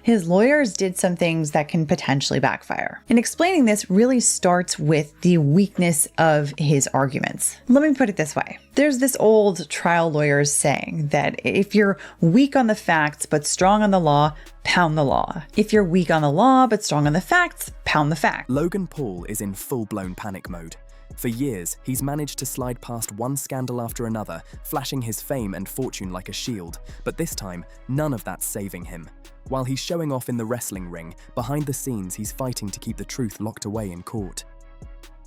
his lawyers did some things that can potentially backfire. And explaining this really starts with the weakness of his arguments. Let me put it this way. There's this old trial lawyer's saying that if you're weak on the facts but strong on the law, pound the law. If you're weak on the law but strong on the facts, pound the facts. Logan Paul is in full-blown panic mode. For years, he's managed to slide past one scandal after another, flashing his fame and fortune like a shield. But this time, none of that's saving him. While he's showing off in the wrestling ring, behind the scenes he's fighting to keep the truth locked away in court.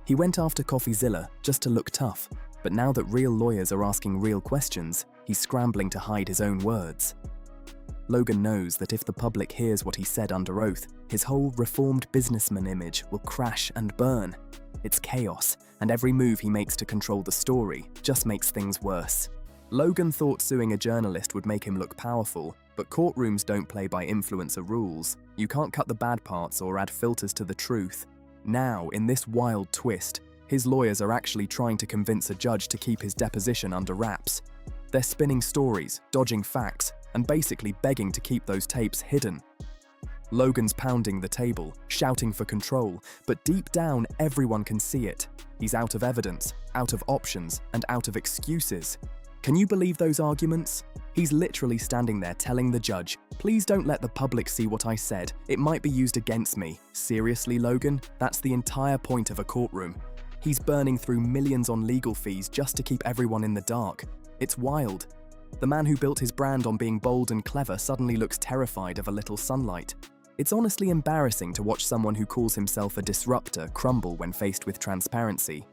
He went after Coffeezilla just to look tough, but now that real lawyers are asking real questions, he's scrambling to hide his own words. Logan knows that if the public hears what he said under oath, his whole reformed businessman image will crash and burn. It's chaos, and every move he makes to control the story just makes things worse. Logan thought suing a journalist would make him look powerful, but courtrooms don't play by influencer rules. You can't cut the bad parts or add filters to the truth. Now, in this wild twist, his lawyers are actually trying to convince a judge to keep his deposition under wraps. They're spinning stories, dodging facts, and basically begging to keep those tapes hidden. Logan's pounding the table, shouting for control, but deep down everyone can see it. He's out of evidence, out of options, and out of excuses. Can you believe those arguments? He's literally standing there telling the judge, "Please don't let the public see what I said. It might be used against me." Seriously, Logan? That's the entire point of a courtroom. He's burning through millions on legal fees just to keep everyone in the dark. It's wild. The man who built his brand on being bold and clever suddenly looks terrified of a little sunlight. It's honestly embarrassing to watch someone who calls himself a disruptor crumble when faced with transparency.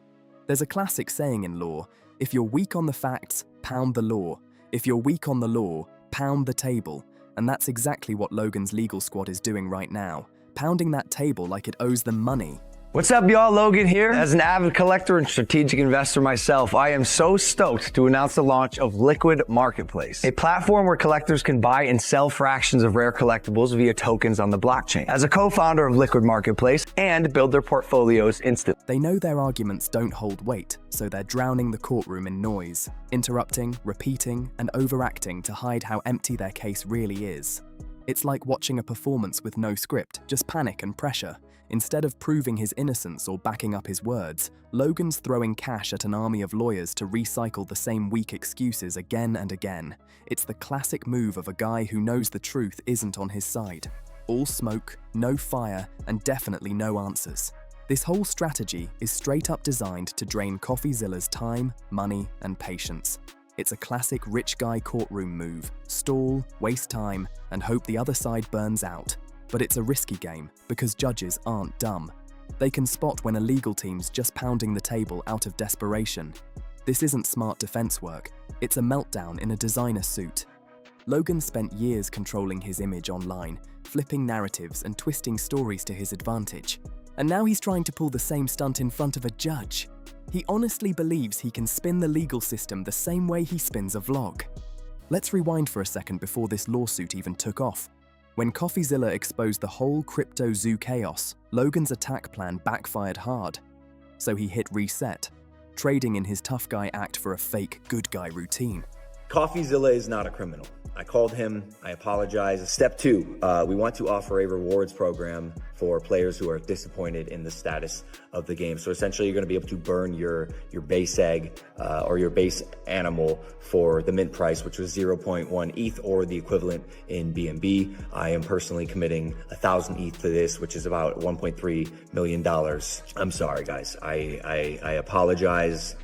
There's a classic saying in law, if you're weak on the facts, pound the law. If you're weak on the law, pound the table. And that's exactly what Logan's legal squad is doing right now, pounding that table like it owes them money. What's up, y'all? Logan here. As an avid collector and strategic investor myself, I am so stoked to announce the launch of Liquid Marketplace, a platform where collectors can buy and sell fractions of rare collectibles via tokens on the blockchain. As a co-founder of Liquid Marketplace, and build their portfolios instantly. They know their arguments don't hold weight, so they're drowning the courtroom in noise, interrupting, repeating, and overacting to hide how empty their case really is. It's like watching a performance with no script, just panic and pressure. Instead of proving his innocence or backing up his words, Logan's throwing cash at an army of lawyers to recycle the same weak excuses again and again. It's the classic move of a guy who knows the truth isn't on his side. All smoke, no fire, and definitely no answers. This whole strategy is straight up designed to drain Coffeezilla's time, money, and patience. It's a classic rich guy courtroom move. Stall, waste time, and hope the other side burns out. But it's a risky game, because judges aren't dumb. They can spot when a legal team's just pounding the table out of desperation. This isn't smart defense work, it's a meltdown in a designer suit. Logan spent years controlling his image online, flipping narratives and twisting stories to his advantage. And now he's trying to pull the same stunt in front of a judge. He honestly believes he can spin the legal system the same way he spins a vlog. Let's rewind for a second before this lawsuit even took off. When Coffeezilla exposed the whole crypto zoo chaos, Logan's attack plan backfired hard. So he hit reset, trading in his tough guy act for a fake good guy routine. Coffeezilla is not a criminal. I called him, I apologize. Step 2, we want to offer a rewards program for players who are disappointed in the status of the game. So essentially you're gonna be able to burn your base egg or your base animal for the mint price, which was 0.1 ETH or the equivalent in BNB. I am personally committing 1,000 ETH to this, which is about $1.3 million. I'm sorry, guys. I apologize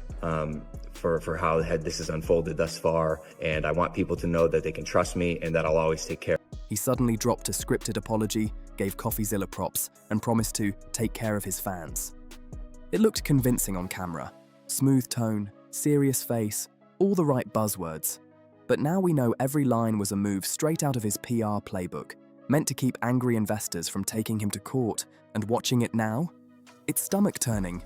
for how this has unfolded thus far, and I want people to know that they can trust me and that I'll always take care. He suddenly dropped a scripted apology, gave Coffeezilla props, and promised to take care of his fans. It looked convincing on camera. Smooth tone, serious face, all the right buzzwords. But now we know every line was a move straight out of his PR playbook, meant to keep angry investors from taking him to court, and watching it now? It's stomach-turning.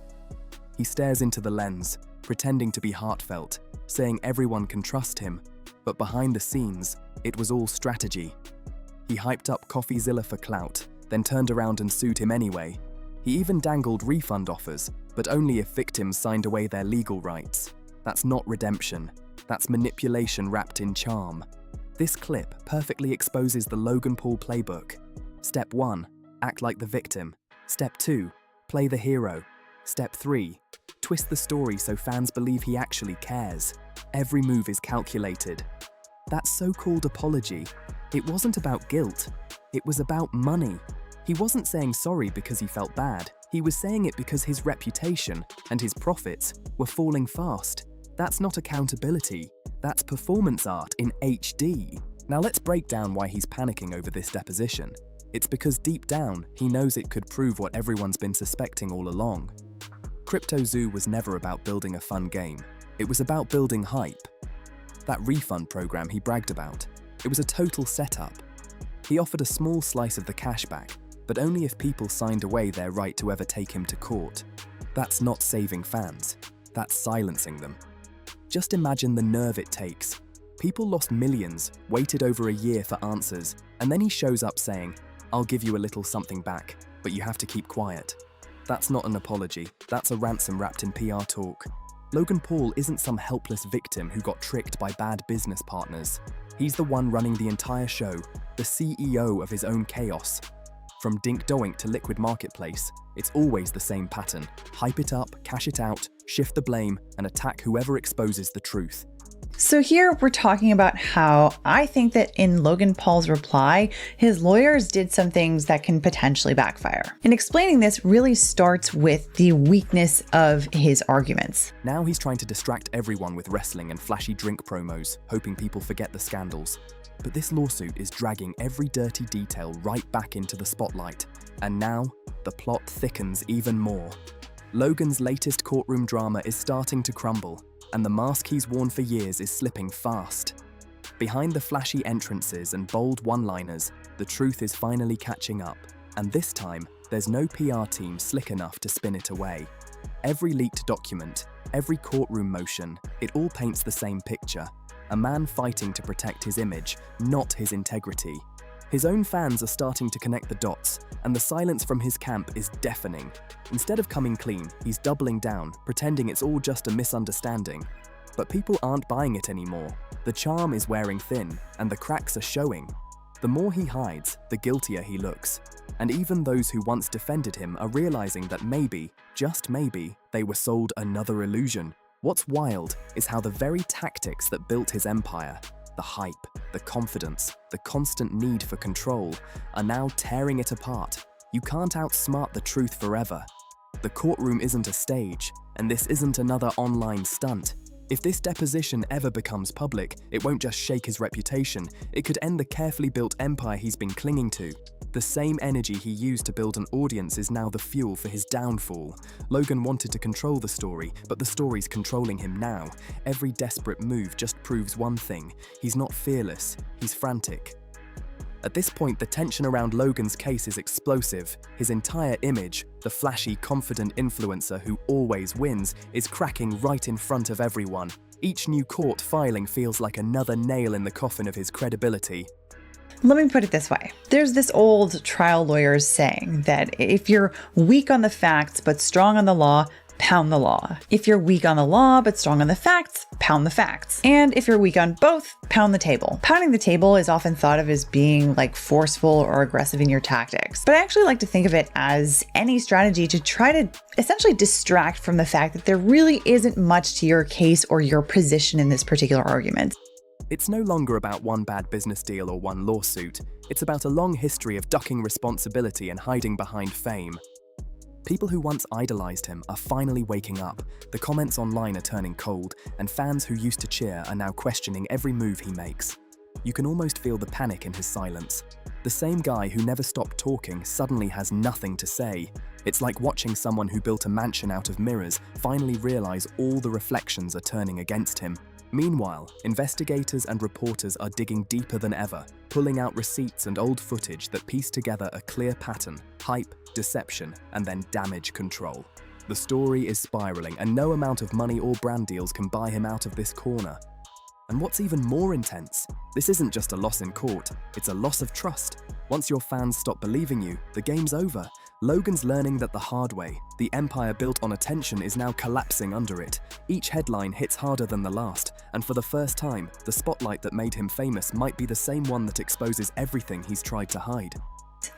He stares into the lens, pretending to be heartfelt, saying everyone can trust him, but behind the scenes, it was all strategy. He hyped up Coffeezilla for clout, then turned around and sued him anyway. He even dangled refund offers, but only if victims signed away their legal rights. That's not redemption. That's manipulation wrapped in charm. This clip perfectly exposes the Logan Paul playbook. Step 1. Act like the victim. Step 2. Play the hero. Step 3. Twist the story so fans believe he actually cares. Every move is calculated. That so-called apology, it wasn't about guilt. It was about money. He wasn't saying sorry because he felt bad. He was saying it because his reputation and his profits were falling fast. That's not accountability. That's performance art in HD. Now let's break down why he's panicking over this deposition. It's because deep down, he knows it could prove what everyone's been suspecting all along. CryptoZoo was never about building a fun game. It was about building hype. That refund program he bragged about, it was a total setup. He offered a small slice of the cash back, but only if people signed away their right to ever take him to court. That's not saving fans. That's silencing them. Just imagine the nerve it takes. People lost millions, waited over a year for answers, and then he shows up saying, "I'll give you a little something back, but you have to keep quiet." That's not an apology, that's a ransom wrapped in PR talk. Logan Paul isn't some helpless victim who got tricked by bad business partners. He's the one running the entire show, the CEO of his own chaos. From Dink Doink to Liquid Marketplace, it's always the same pattern. Hype it up, cash it out, shift the blame, and attack whoever exposes the truth. So here we're talking about how I think that in Logan Paul's reply, his lawyers did some things that can potentially backfire. And explaining this really starts with the weakness of his arguments. Now he's trying to distract everyone with wrestling and flashy drink promos, hoping people forget the scandals. But this lawsuit is dragging every dirty detail right back into the spotlight. And now, the plot thickens even more. Logan's latest courtroom drama is starting to crumble, and the mask he's worn for years is slipping fast. Behind the flashy entrances and bold one-liners, the truth is finally catching up. And this time, there's no PR team slick enough to spin it away. Every leaked document, every courtroom motion, it all paints the same picture. A man fighting to protect his image, not his integrity. His own fans are starting to connect the dots, and the silence from his camp is deafening. Instead of coming clean, he's doubling down, pretending it's all just a misunderstanding. But people aren't buying it anymore. The charm is wearing thin, and the cracks are showing. The more he hides, the guiltier he looks. And even those who once defended him are realizing that maybe, just maybe, they were sold another illusion. What's wild is how the very tactics that built his empire, the hype, the confidence, the constant need for control, are now tearing it apart. You can't outsmart the truth forever. The courtroom isn't a stage, and this isn't another online stunt. If this deposition ever becomes public, it won't just shake his reputation, it could end the carefully built empire he's been clinging to. The same energy he used to build an audience is now the fuel for his downfall. Logan wanted to control the story, but the story's controlling him now. Every desperate move just proves one thing: he's not fearless, he's frantic. At this point, the tension around Logan's case is explosive. His entire image, the flashy, confident influencer who always wins, is cracking right in front of everyone. Each new court filing feels like another nail in the coffin of his credibility. Let me put it this way. There's this old trial lawyer's saying that if you're weak on the facts but strong on the law, pound the law. If you're weak on the law but strong on the facts, pound the facts. And if you're weak on both, pound the table. Pounding the table is often thought of as being like forceful or aggressive in your tactics, but I actually like to think of it as any strategy to try to essentially distract from the fact that there really isn't much to your case or your position in this particular argument. It's no longer about one bad business deal or one lawsuit. It's about a long history of ducking responsibility and hiding behind fame. People who once idolized him are finally waking up. The comments online are turning cold, and fans who used to cheer are now questioning every move he makes. You can almost feel the panic in his silence. The same guy who never stopped talking suddenly has nothing to say. It's like watching someone who built a mansion out of mirrors finally realize all the reflections are turning against him. Meanwhile, investigators and reporters are digging deeper than ever, pulling out receipts and old footage that piece together a clear pattern: hype, deception, and then damage control. The story is spiraling, and no amount of money or brand deals can buy him out of this corner. And what's even more intense, this isn't just a loss in court, it's a loss of trust. Once your fans stop believing you, the game's over. Logan's learning that the hard way. The empire built on attention is now collapsing under it. Each headline hits harder than the last, and for the first time, the spotlight that made him famous might be the same one that exposes everything he's tried to hide.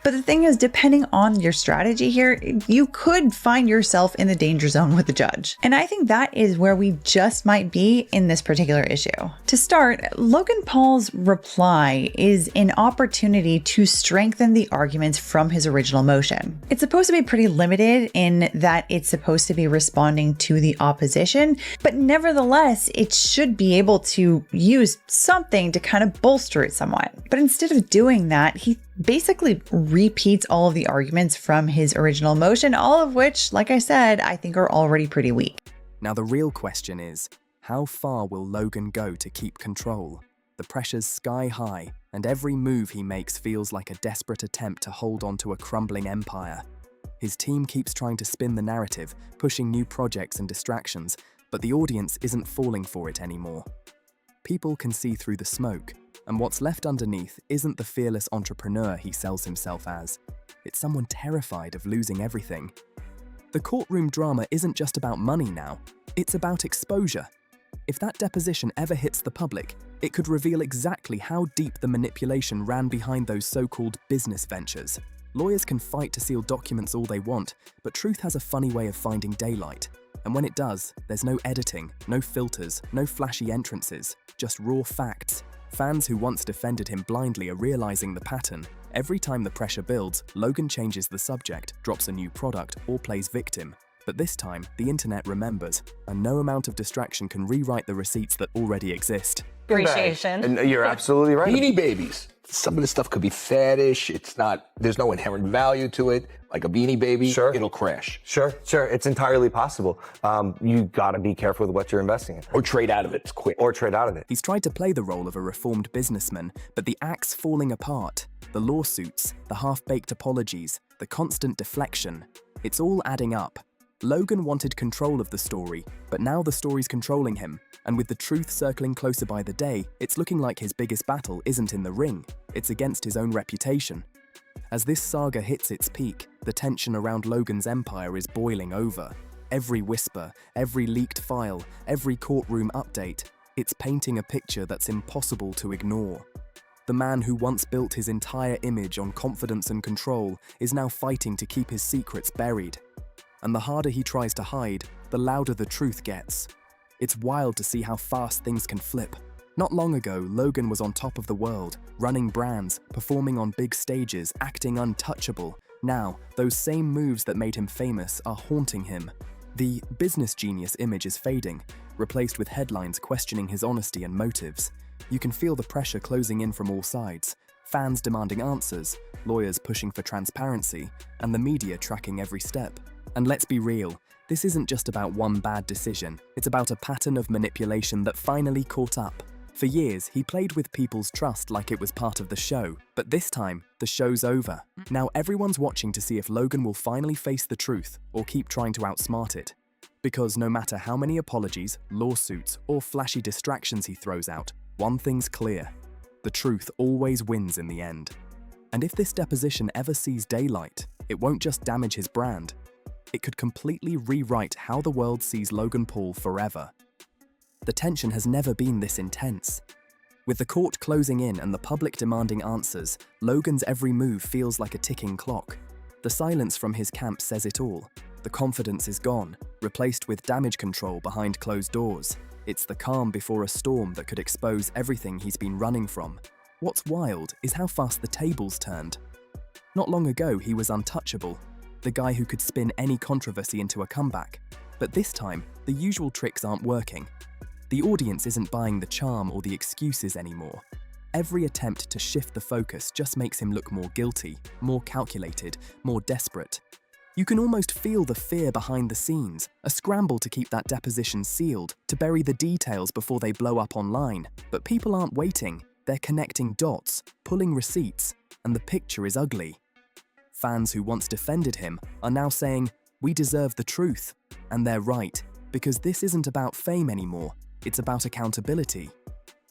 But the thing is, depending on your strategy here, you could find yourself in the danger zone with the judge. And I think that is where we just might be in this particular issue. To start, Logan Paul's reply is an opportunity to strengthen the arguments from his original motion. It's supposed to be pretty limited in that it's supposed to be responding to the opposition, but nevertheless, it should be able to use something to kind of bolster it somewhat. But instead of doing that, he basically repeats all of the arguments from his original motion, all of which, like I said, I think are already pretty weak. Now the real question is, how far will Logan go to keep control? The pressure's sky high, and every move he makes feels like a desperate attempt to hold on to a crumbling empire. His team keeps trying to spin the narrative, pushing new projects and distractions, but the audience isn't falling for it anymore. People can see through the smoke, and what's left underneath isn't the fearless entrepreneur he sells himself as. It's someone terrified of losing everything. The courtroom drama isn't just about money now, it's about exposure. If that deposition ever hits the public, it could reveal exactly how deep the manipulation ran behind those so-called business ventures. Lawyers can fight to seal documents all they want, but truth has a funny way of finding daylight. And when it does, there's no editing, no filters, no flashy entrances, just raw facts. Fans who once defended him blindly are realizing the pattern. Every time the pressure builds, Logan changes the subject, drops a new product, or plays victim. But this time, the internet remembers, and no amount of distraction can rewrite the receipts that already exist. Appreciation. And you're absolutely right. Beanie Babies. Some of this stuff could be fetish. It's not, there's no inherent value to it. Like a Beanie Baby, Sure. it'll crash. Sure. It's entirely possible. You gotta be careful with what you're investing in. Or trade out of it quick. Or trade out of it. He's tried to play the role of a reformed businessman, but the act's falling apart. The lawsuits, the half-baked apologies, the constant deflection. It's all adding up. Logan wanted control of the story, but now the story's controlling him. And with the truth circling closer by the day, it's looking like his biggest battle isn't in the ring, it's against his own reputation. As this saga hits its peak, the tension around Logan's empire is boiling over. Every whisper, every leaked file, every courtroom update, it's painting a picture that's impossible to ignore. The man who once built his entire image on confidence and control is now fighting to keep his secrets buried. And the harder he tries to hide, the louder the truth gets. It's wild to see how fast things can flip. Not long ago, Logan was on top of the world, running brands, performing on big stages, acting untouchable. Now, those same moves that made him famous are haunting him. The business genius image is fading, replaced with headlines questioning his honesty and motives. You can feel the pressure closing in from all sides, fans demanding answers, lawyers pushing for transparency, and the media tracking every step. And let's be real, this isn't just about one bad decision, it's about a pattern of manipulation that finally caught up. For years, he played with people's trust like it was part of the show, but this time, the show's over. Now everyone's watching to see if Logan will finally face the truth or keep trying to outsmart it. Because no matter how many apologies, lawsuits, or flashy distractions he throws out, one thing's clear: the truth always wins in the end. And if this deposition ever sees daylight, it won't just damage his brand, it could completely rewrite how the world sees Logan Paul forever. The tension has never been this intense. With the court closing in and the public demanding answers, Logan's every move feels like a ticking clock. The silence from his camp says it all. The confidence is gone, replaced with damage control behind closed doors. It's the calm before a storm that could expose everything he's been running from. What's wild is how fast the tables turned. Not long ago, he was untouchable, the guy who could spin any controversy into a comeback. But this time, the usual tricks aren't working. The audience isn't buying the charm or the excuses anymore. Every attempt to shift the focus just makes him look more guilty, more calculated, more desperate. You can almost feel the fear behind the scenes, a scramble to keep that deposition sealed, to bury the details before they blow up online. But people aren't waiting, they're connecting dots, pulling receipts, and the picture is ugly. Fans who once defended him are now saying, "We deserve the truth." And they're right, because this isn't about fame anymore, it's about accountability.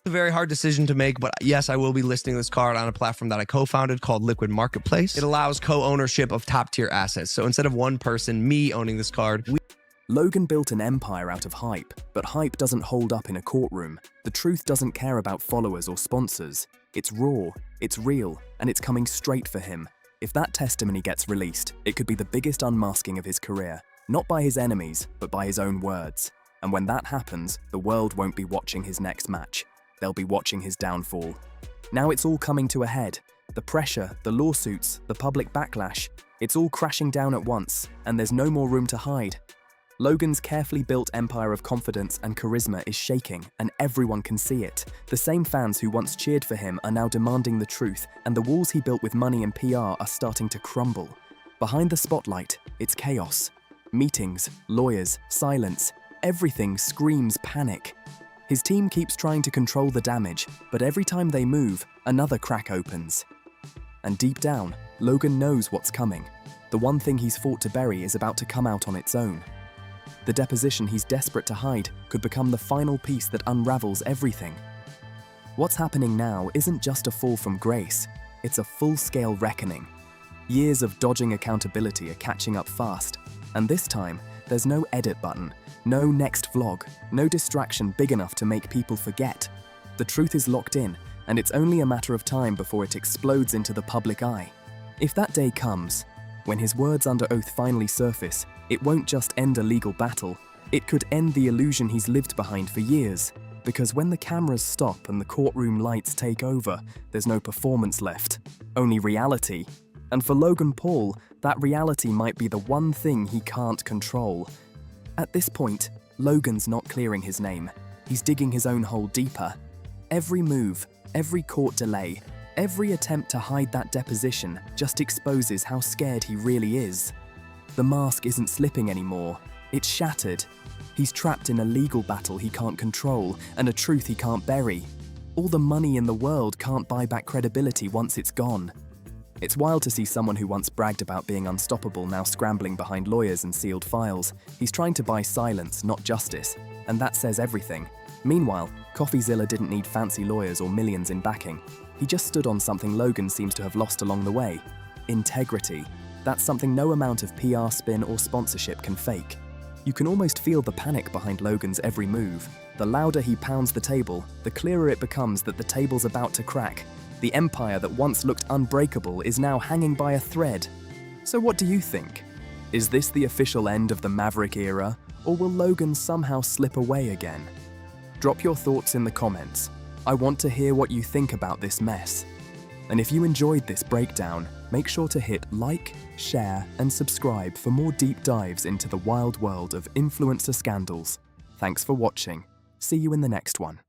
A very hard decision to make, but yes, I will be listing this card on a platform that I co-founded called Liquid Marketplace. It allows co-ownership of top-tier assets. So instead of one person, me owning this card, Logan built an empire out of hype, but hype doesn't hold up in a courtroom. The truth doesn't care about followers or sponsors. It's raw, it's real, and it's coming straight for him. If that testimony gets released, it could be the biggest unmasking of his career, not by his enemies, but by his own words. And when that happens, the world won't be watching his next match. They'll be watching his downfall. Now it's all coming to a head. The pressure, the lawsuits, the public backlash, it's all crashing down at once, and there's no more room to hide. Logan's carefully built empire of confidence and charisma is shaking, and everyone can see it. The same fans who once cheered for him are now demanding the truth, and the walls he built with money and PR are starting to crumble. Behind the spotlight, it's chaos. Meetings, lawyers, silence, everything screams panic. His team keeps trying to control the damage, but every time they move, another crack opens. And deep down, Logan knows what's coming. The one thing he's fought to bury is about to come out on its own. The deposition he's desperate to hide could become the final piece that unravels everything. What's happening now isn't just a fall from grace, it's a full-scale reckoning. Years of dodging accountability are catching up fast, and this time, there's no edit button, no next vlog, no distraction big enough to make people forget. The truth is locked in, and it's only a matter of time before it explodes into the public eye. If that day comes, when his words under oath finally surface, it won't just end a legal battle, it could end the illusion he's lived behind for years. Because when the cameras stop and the courtroom lights take over, there's no performance left, only reality. And for Logan Paul, that reality might be the one thing he can't control. At this point, Logan's not clearing his name. He's digging his own hole deeper. Every move, every court delay, every attempt to hide that deposition just exposes how scared he really is. The mask isn't slipping anymore. It's shattered. He's trapped in a legal battle he can't control and a truth he can't bury. All the money in the world can't buy back credibility once it's gone. It's wild to see someone who once bragged about being unstoppable now scrambling behind lawyers and sealed files. He's trying to buy silence, not justice, and that says everything. Meanwhile, Coffeezilla didn't need fancy lawyers or millions in backing. He just stood on something Logan seems to have lost along the way: integrity. That's something no amount of PR spin or sponsorship can fake. You can almost feel the panic behind Logan's every move. The louder he pounds the table, the clearer it becomes that the table's about to crack. The empire that once looked unbreakable is now hanging by a thread. So what do you think? Is this the official end of the Maverick era, or will Logan somehow slip away again? Drop your thoughts in the comments. I want to hear what you think about this mess. And if you enjoyed this breakdown, make sure to hit like, share, and subscribe for more deep dives into the wild world of influencer scandals. Thanks for watching. See you in the next one.